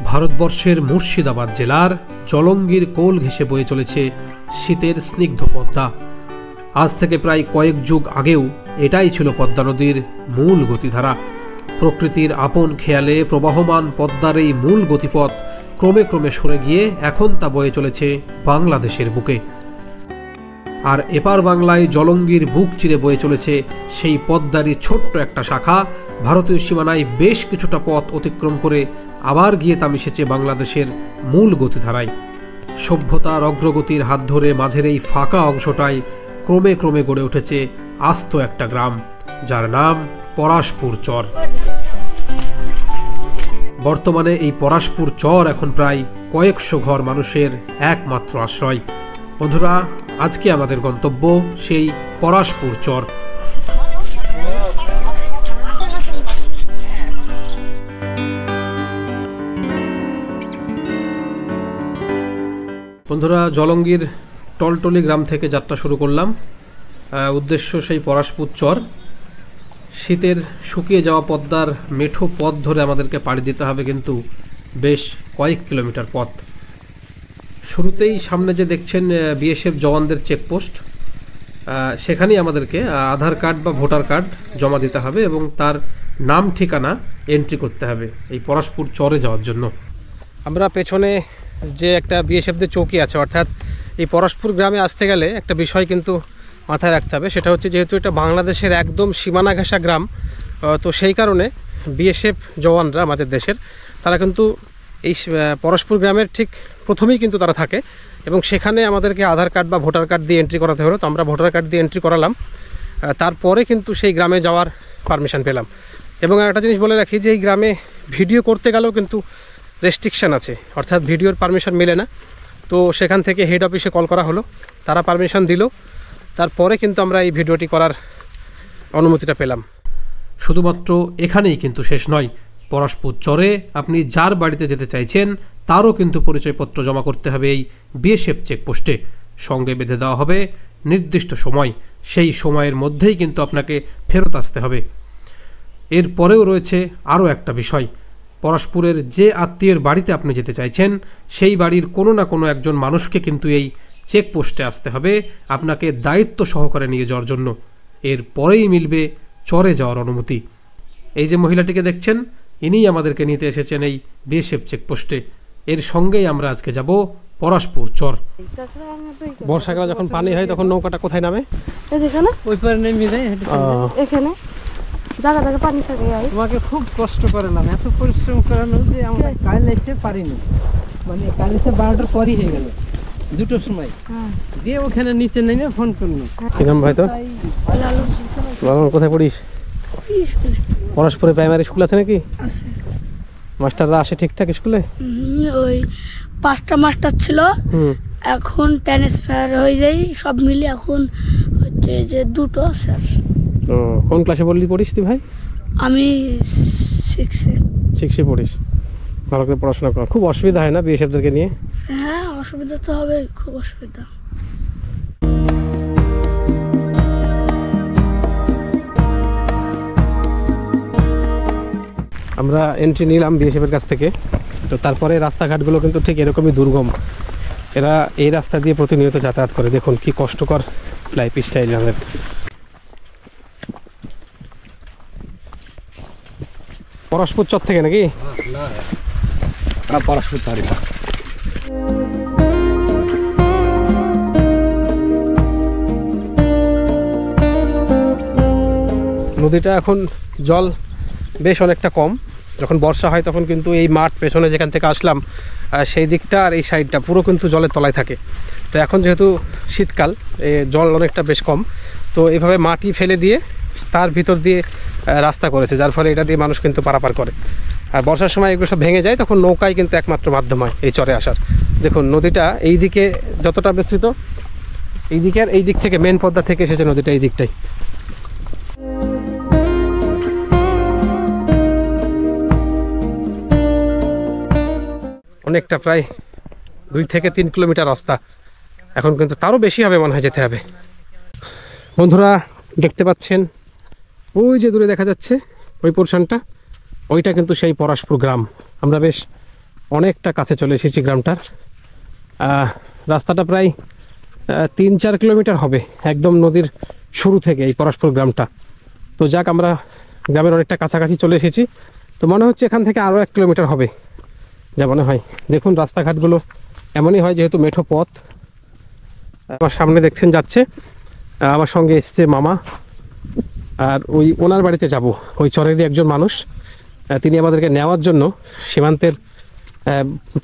ভারতবর্ষের মুর্শিদাবাদ জেলার জলঙ্গির কোল ঘেঁষে বয়ে চলেছে শীতের স্নিগ্ধ পদ্মা। আজ থেকে প্রায় কয়েক যুগ আগেও এটাই ছিল পদ্মা নদীর মূল গতিধারা। প্রকৃতির আপন খেয়ালে প্রবাহমান পদ্মার এই মূল গতিপথ ক্রমে ক্রমে সরে গিয়ে এখন তা বয়ে চলেছে বাংলাদেশের বুকে। আর এপার বাংলায় জলঙ্গির বুক চিরে বয়ে চলেছে সেই পদ্মারই ছোট্ট একটা শাখা। ভারতীয় সীমানায় বেশ কিছুটা পথ অতিক্রম করে আবার গিয়ে তা মিশেছে বাংলাদেশের মূল গতিধারায়। সভ্যতার অগ্রগতির হাত ধরে মাঝের এই ফাঁকা অংশটায় ক্রমে ক্রমে গড়ে উঠেছে আস্ত একটা গ্রাম, যার নাম পরাশপুর চর। বর্তমানে এই পরাশপুর চর এখন প্রায় কয়েকশো ঘর মানুষের একমাত্র আশ্রয়। বন্ধুরা, আজকে আমাদের গন্তব্য সেই পরাশপুর চর। বন্ধুরা, জলঙ্গির টলটলি গ্রাম থেকে যাত্রা শুরু করলাম। উদ্দেশ্য সেই পরাশপুর চর। শীতের শুকিয়ে যাওয়া পদ্মার মেঠো পথ ধরে আমাদেরকে পাড়ি দিতে হবে, কিন্তু বেশ কয়েক কিলোমিটার পথ। শুরুতেই সামনে যে দেখছেন বিএসএফ জওয়ানদের চেকপোস্ট, সেখানেই আমাদেরকে আধার কার্ড বা ভোটার কার্ড জমা দিতে হবে এবং তার নাম ঠিকানা এন্ট্রি করতে হবে এই পরাশপুর চরে যাওয়ার জন্য। আমরা পেছনে যে একটা বিএসএফদের চৌকি আছে, অর্থাৎ এই পরাশপুর গ্রামে আসতে গেলে একটা বিষয় কিন্তু মাথায় রাখতে হবে, সেটা হচ্ছে যেহেতু এটা বাংলাদেশের একদম সীমানা ঘেঁষা গ্রাম, তো সেই কারণে বিএসএফ জওয়ানরা আমাদের দেশের তারা কিন্তু এই পরশপুর গ্রামের ঠিক প্রথমেই কিন্তু তারা থাকে এবং সেখানে আমাদেরকে আধার কার্ড বা ভোটার কার্ড দিয়ে এন্ট্রি করাতে হলো। তো আমরা ভোটার কার্ড দিয়ে এন্ট্রি করালাম, তারপরে কিন্তু সেই গ্রামে যাওয়ার পারমিশন পেলাম। এবং একটা জিনিস বলে রাখি যে এই গ্রামে ভিডিও করতে গেলেও কিন্তু রেস্ট্রিকশান আছে, অর্থাৎ ভিডিওর পারমিশন মেলে না। তো সেখান থেকে হেড অফিসে কল করা হলো, তারা পারমিশন দিল, তারপরে কিন্তু আমরা এই ভিডিওটি করার অনুমতিটা পেলাম। শুধুমাত্র এখানেই কিন্তু শেষ নয়। পরাশপুর চরে আপনি যার বাড়িতে যেতে চাইছেন তারও কিন্তু পরিচয়পত্র জমা করতে হবে এই বিএসএফ চেকপোস্টে। সঙ্গে বেঁধে দেওয়া হবে নির্দিষ্ট সময়, সেই সময়ের মধ্যেই কিন্তু আপনাকে ফেরত আসতে হবে। এরপরেও রয়েছে আরও একটা বিষয়, পরাশপুরের যে আত্মীয়ের বাড়িতে আপনি যেতে চাইছেন সেই বাড়ির কোনো না কোনো একজন মানুষকে কিন্তু এই চেকপোস্টে আসতে হবে আপনাকে দায়িত্ব সহকারে নিয়ে যাওয়ার জন্য। এরপরেই মিলবে চরে যাওয়ার অনুমতি। এই যে মহিলাটিকে দেখছেন, ইনিই আমাদেরকে নিতে এসেছেন এই বিএসএফ চেকপোস্টে। এর সঙ্গেই আমরা আজকে যাব পরাশপুর চর। বর্ষাকালে যখন পানি হয় তখন নৌকাটা কোথায় নামে? ওই পারে নেমে যায়, এখানে জায়গা জায়গা পানি থাকে। তোমাকে খুব কষ্ট করলাম, এত পরিশ্রম করানো যে আমরা কাল এসে পারিনি, মানে কাল এসে 12টার পরই হয়ে গেল, 2টোর সময় দিয়ে ওখানে নিচে নেমে ফোন করলো। ভাই তো কোথায় পড়িস? পরস্পরে প্রাইমারি স্কুল আছে নাকি? মাস্টাররা আসে ঠিকঠাক স্কুলে? ওই 5টা মাস্টার ছিল, এখন ট্রান্সফার হয়ে যায়, সব মিলে এখন হচ্ছে যে 2টো স্যার। ও, কোন ক্লাসে বললি পড়িস তুই ভাই? আমি 6-এ পড়িস। ভালো করে পড়াশোনা কর। খুব অসুবিধা হয় না বিএসএফদেরকে নিয়ে? হ্যাঁ, অসুবিধা তো হবে, খুব অসুবিধা। আমরা এন্ট্রি নিলাম বিএসএফের কাছ থেকে। তো তারপরে রাস্তাঘাটগুলো কিন্তু ঠিক এরকমই দুর্গম। এরা এই রাস্তা দিয়ে প্রতিনিয়ত যাতায়াত করে। দেখুন কি কষ্টকর লাইফ স্টাইল আমাদের। পরশপুর চর থেকে নাকি? পরশপুর চর। নদীটা এখন জল বেশ অনেকটা কম। যখন বর্ষা হয় তখন কিন্তু এই মাঠ পেছনে যেখান থেকে আসলাম সেই দিকটা আর এই সাইডটা পুরো কিন্তু জলের তলায় থাকে। তো এখন যেহেতু শীতকাল, জল অনেকটা বেশ কম, তো এইভাবে মাটি ফেলে দিয়ে তার ভিতর দিয়ে রাস্তা করেছে, যার ফলে এটা দিয়ে মানুষ কিন্তু পারাপার করে। আর বর্ষার সময় এগুলো সব ভেঙে যায়, তখন নৌকাই কিন্তু একমাত্র মাধ্যম হয় এই চরে আসার। দেখুন নদীটা এই দিকে যতটা বিস্তৃত, এই দিকে আর এই দিক থেকে মেন পদ্মা থেকে এসেছে নদীটা এই দিকটাই। অনেকটা প্রায় 2 থেকে 3 কিলোমিটার রাস্তা, এখন কিন্তু তারও বেশি হবে মনে হয় যেতে হবে। বন্ধুরা দেখতে পাচ্ছেন ওই যে দূরে দেখা যাচ্ছে ওই পোর্শনটা, ওইটা কিন্তু সেই পরাশপুর গ্রাম। আমরা বেশ অনেকটা কাছে চলে এসেছি গ্রামটার। রাস্তাটা প্রায় 3-4 কিলোমিটার হবে একদম নদীর শুরু থেকে এই পরশপুর গ্রামটা। তো যাক, আমরা গ্রামের অনেকটা কাছাকাছি চলে এসেছি। তো মনে হচ্ছে এখান থেকে আরও 1 কিলোমিটার হবে যা মনে হয়। দেখুন রাস্তাঘাটগুলো এমনই হয় যেহেতু মেঠো পথ। আমার সামনে দেখছেন যাচ্ছে, আমার সঙ্গে এসছে মামা, আর ওনার বাড়িতে যাব। ওই চরেরই একজন মানুষ, তিনি আমাদেরকে নেওয়ার জন্য সীমান্তের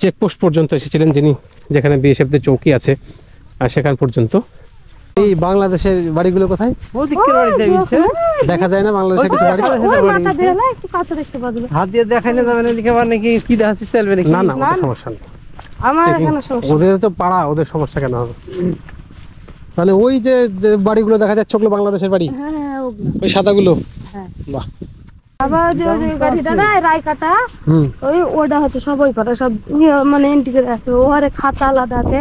চেকপোস্ট পর্যন্ত এসেছিলেন, যিনি যেখানে বিএসএফদের চৌকি আছে সেখান পর্যন্ত। এই বাংলাদেশের বাড়িগুলো কোথায় দেখা যায় না? বাংলাদেশের কিছু বাড়ি হাত দিয়ে দেখাই না যাবে নাকি? কি দেখাচ্ছিস? না না, সমস্যা নেই, ওদের তো পাড়া, ওদের সমস্যা কেন হবে? তাহলে ওই যে বাড়িগুলো দেখা যাচ্ছে ওগুলো বাংলাদেশের বাড়ি, ওই সাদাগুলো। বাহ, আবার যে গাড়িটা না রায়কাটা, ওটা হচ্ছে সবাই করে সব মানে এন্ট্রি আছে। ওরে খাতা আলাদা আছে,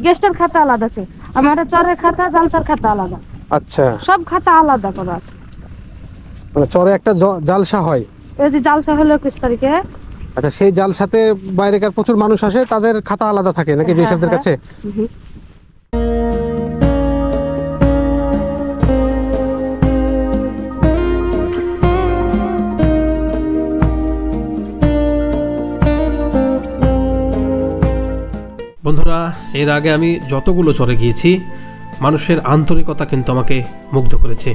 গেস্টের খাতা আলাদা আছে, আমার চরের খাতা, জালসার খাতা আলাদা। আচ্ছা, সব খাতা আলাদা করা আছে। মানে চরে একটা জালসা হয়? এই যে জালসা হলো 21 তারিখে। আচ্ছা, সেই জালসাতে বাইরেকার প্রচুর মানুষ আসে, তাদের খাতা আলাদা থাকে নাকি বিএসএফদের কাছে? বন্ধুরা, এর আগে আমি যতগুলো চরে গিয়েছি মানুষের আন্তরিকতা কিন্তু আমাকে মুগ্ধ করেছে।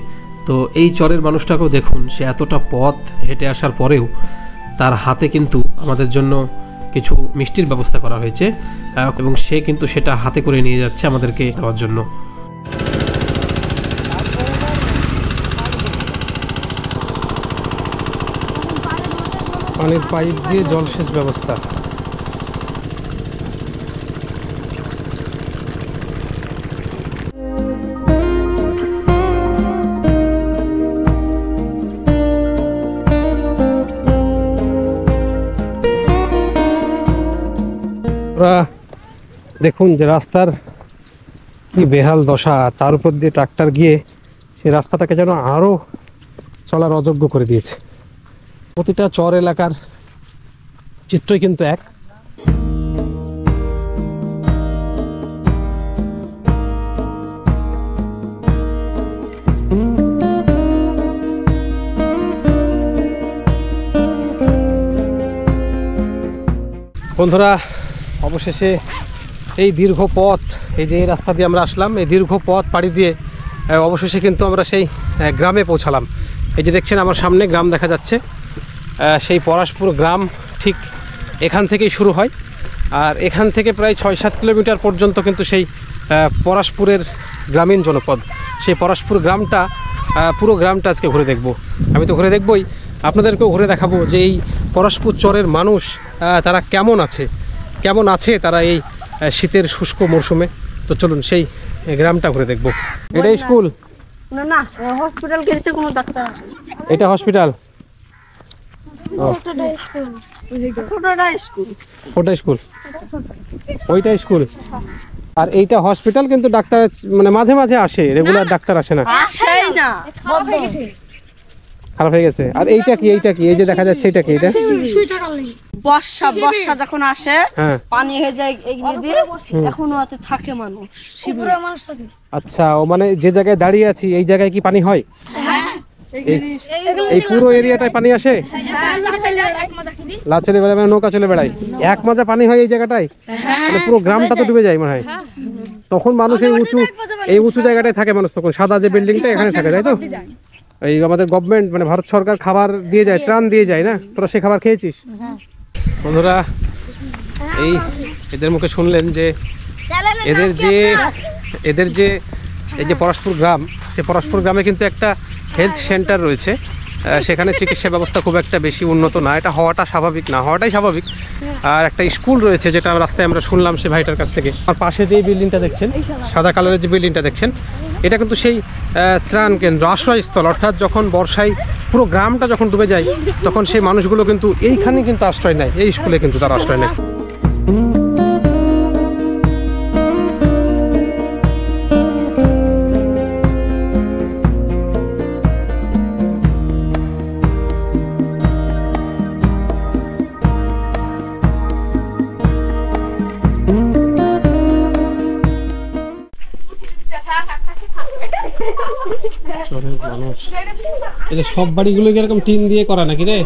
তো এই চরের মানুষটাকেও দেখুন, সে এতটা পথ হেঁটে আসার পরেও তার হাতে কিন্তু আমাদের জন্য কিছু মিষ্টির ব্যবস্থা করা হয়েছে, এবং সে কিন্তু সেটা হাতে করে নিয়ে যাচ্ছে আমাদেরকে দেওয়ার জন্য। পানির পাইপ দিয়ে জলসেচ ব্যবস্থা। দেখুন যে রাস্তার কি বেহাল দশা, তার উপর দিয়ে ট্রাক্টর গিয়ে সেই রাস্তাটাকে যেন আরো চলার অযোগ্য করে দিয়েছে। প্রতিটা চর এলাকার চিত্রই কিন্তু এক। বন্ধুরা, অবশেষে এই দীর্ঘ পথ, এই যে এই রাস্তা দিয়ে আমরা আসলাম, এই দীর্ঘ পথ পাড়ি দিয়ে অবশেষে কিন্তু আমরা সেই গ্রামে পৌঁছালাম। এই যে দেখছেন আমার সামনে গ্রাম দেখা যাচ্ছে, সেই পরশপুর গ্রাম ঠিক এখান থেকেই শুরু হয়, আর এখান থেকে প্রায় 6-7 কিলোমিটার পর্যন্ত কিন্তু সেই পরশপুরের গ্রামীণ জনপদ। সেই পরশপুর গ্রামটা, পুরো গ্রামটা আজকে ঘুরে দেখব। আমি তো ঘুরে দেখবই, আপনাদেরকেও ঘুরে দেখাবো যে এই পরশপুর চরের মানুষ তারা কেমন আছে তারা এই শীতের শুষ্ক মরশুমে। তো চলুন সেই গ্রামটা ঘুরে দেখব। এটাই স্কুল? না, হসপিটাল গেছে, কোনো ডাক্তার আসে। এটা হসপিটাল? ওটা স্কুল, ওইটা স্কুল, আর এইটা হসপিটাল। কিন্তু ডাক্তার মানে মাঝে মাঝে আসে, রেগুলার ডাক্তার আসে না। খারাপ হয়ে গেছে। আর এইটা কি? এই যে দেখা যাচ্ছে, এটা কি? এটা বর্ষা যখন আসে, পানি হয়ে যায় এগিয়ে দিয়ে, এখন ওতে থাকে মানুষ, শিবিরে মানুষ থাকে। আচ্ছা, ও মানে যে জায়গায় দাঁড়িয়ে আছি এই জায়গায় কি পানি হয়? এই পুরো এরিয়াটায় পানি আসে? লাচ চলে বেড়ায়, মানে নৌকা চলে বেড়ায়, এক মাজা পানি হয় এই জায়গাটায়, মানে পুরো গ্রামটা তো ডুবে যায় মনে হয়। তখন মানুষ এই উঁচু জায়গাটায় থাকে মানুষ, তখন সাদা যে বিল্ডিংটা এখানে থাকে, তাই তো? এই আমাদের গভর্নমেন্ট মানে ভারত সরকার খাবার দিয়ে যায়, ত্রাণ দিয়ে যায় না? তোরা সে খাবার খেয়েছিস? বন্ধুরা, এদের মুখে শুনলেন যে এদের যে এই যে পরশপুর গ্রাম, সেই পরশপুর গ্রামে কিন্তু একটা হেলথ সেন্টার রয়েছে। সেখানে চিকিৎসা ব্যবস্থা খুব একটা বেশি উন্নত না, এটা হওয়াটাই স্বাভাবিক। আর একটা স্কুল রয়েছে, যেটা রাস্তায় আমরা শুনলাম সে ভাইটার কাছ থেকে। আর পাশে যে বিল্ডিংটা দেখছেন, সাদা কালারের যে বিল্ডিংটা দেখছেন, এটা কিন্তু সেই ত্রাণ কেন্দ্র, আশ্রয়স্থল। অর্থাৎ যখন বর্ষায় পুরো গ্রামটা যখন ডুবে যায়, তখন সেই মানুষগুলো কিন্তু এইখানে কিন্তু আশ্রয় নেয়, এই স্কুলে কিন্তু তারা আশ্রয় নেয়। চরের মানুষ এই যে সব বাড়িগুলো কি এরকম টিন দিয়ে করা নাকি রে?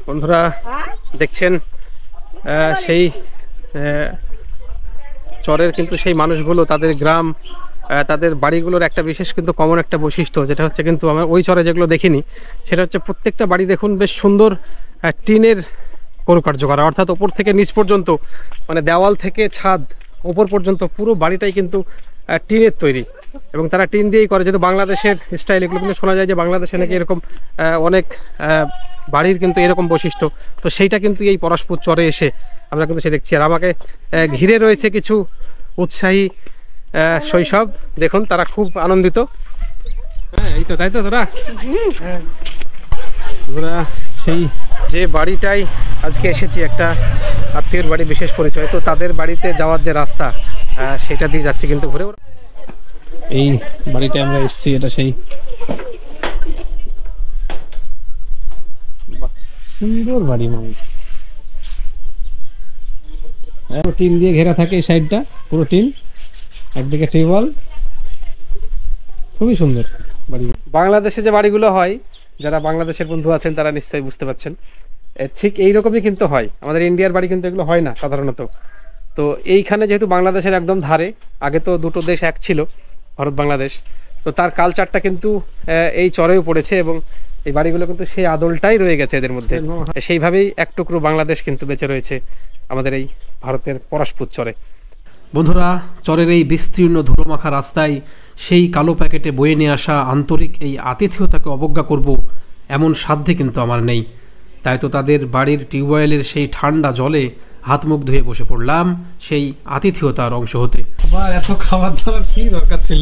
বন্ধুরা দেখছেন সেই চরের কিন্তু সেই মানুষগুলো তাদের গ্রাম তাদের বাড়িগুলোর একটা বিশেষ কিন্তু কমন একটা বৈশিষ্ট্য, যেটা হচ্ছে কিন্তু আমরা ওই চরে যেগুলো দেখিনি, সেটা হচ্ছে প্রত্যেকটা বাড়ি দেখুন বেশ সুন্দর টিনের কারুকার্য করা, অর্থাৎ ওপর থেকে নিচ পর্যন্ত মানে দেওয়াল থেকে ছাদ ওপর পর্যন্ত পুরো বাড়িটাই কিন্তু টিনের তৈরি এবং তারা টিন দিয়েই করে। যেহেতু বাংলাদেশের স্টাইল, এগুলো কিন্তু শোনা যায় যে বাংলাদেশে নাকি এরকম অনেক বাড়ির কিন্তু এরকম বৈশিষ্ট্য, তো সেইটা কিন্তু এই পরশপুর চরে এসে আমরা কিন্তু সে দেখছি। আর আমাকে ঘিরে রয়েছে কিছু উৎসাহী শৈশব, দেখুন তারা খুব আনন্দিত। হ্যাঁ এই তো, তাই তো তোরা সেই যে বাড়িটাই আজকে এসেছি, একটা আত্মীয়ের বাড়ি বিশেষ পরিচয়, তো তাদের বাড়িতে যাওয়ার যে রাস্তা সেটা দিয়ে যাচ্ছি কিন্তু ঘুরে। এই বাড়িতে আমরা এসেছি, এটা সেই সুন্দর বাড়ি, মানুষ টিন দিয়ে ঘেরা থাকে এই সাইডটা, পুরো টিন, একদিকে টিউবওয়েল, খুবই সুন্দর বাড়ি। বাংলাদেশে যে বাড়িগুলো হয়, যারা বাংলাদেশের বন্ধু আছেন তারা নিশ্চয়ই বুঝতে পারছেন, ঠিক এইরকমই কিন্তু হয়। আমাদের ইন্ডিয়ার বাড়ি কিন্তু এগুলো হয় না সাধারণত। তো এইখানে যেহেতু বাংলাদেশের একদম ধারে, আগে তো দুটো দেশ এক ছিল, ভারত বাংলাদেশ, তো তার কালচারটা কিন্তু এই চরেও পড়েছে এবং এই বাড়িগুলো কিন্তু সেই আদলটাই রয়ে গেছে এদের মধ্যে। সেইভাবেই এক টুকরো বাংলাদেশ কিন্তু বেঁচে রয়েছে আমাদের এই ভারতের পরশপুর চরে। বন্ধুরা, চরের এই বিস্তীর্ণ ধুলোমাখা রাস্তায় সেই কালো প্যাকেটে বয়ে নিয়ে আসা আন্তরিক এই আতিথেয়তাকে অবজ্ঞা করব এমন সাধ্যে কিন্তু আমার নেই। তাই তো তাদের বাড়ির টিউবওয়েলের সেই ঠান্ডা জলে হাত মুখ ধুয়ে বসে পড়লাম সেই আতিথেয়তার অংশ হতে। এত খাবার দাবার কি দরকার ছিল?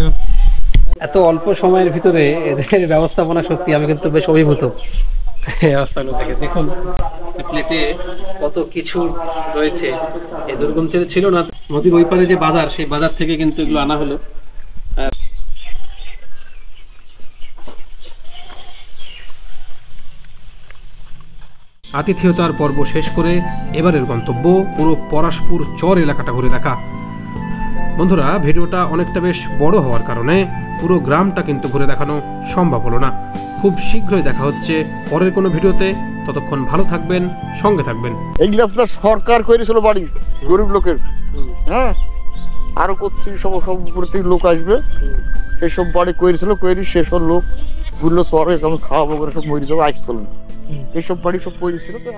এত অল্প সময়ের ভিতরে এদের ব্যবস্থাপনা সত্যি আমি কিন্তু বেশ অভিভূত। অবস্থাগুলো দেখে দেখুন, প্লেটে কত কিছু রয়েছে। এই দুর্গম ছিল না, নদীর ওই পারে যে বাজার, সেই বাজার থেকে কিন্তু এগুলো আনা হলো। আতিথেয়তার পর্ব শেষ করে এবারের গন্তব্য পুরো পরশপুর চর এলাকাটা ঘুরে দেখা। বন্ধুরা, ভিডিওটা অনেকটা বেশ বড় হওয়ার কারণে পুরো গ্রামটা কিন্তু ঘুরে দেখানো সম্ভব হলো না। খুব শীঘ্রই দেখা হচ্ছে পরের কোনো ভিডিওতে, ততক্ষণ ভালো থাকবেন, সঙ্গে থাকবেন। এইগুলো আপনার সরকার করেছিল বাড়ি গরিব লোকের, হ্যাঁ, আরো করছি সব প্রত্যেক লোক আসবে, সেসব বাড়ি করেছিল, করে সেসব লোক ঘুরলো শহরে, খাওয়াবো করে সব মরে যাবো, আসছিল না, এইসব বাড়ি সব করেছিল। তো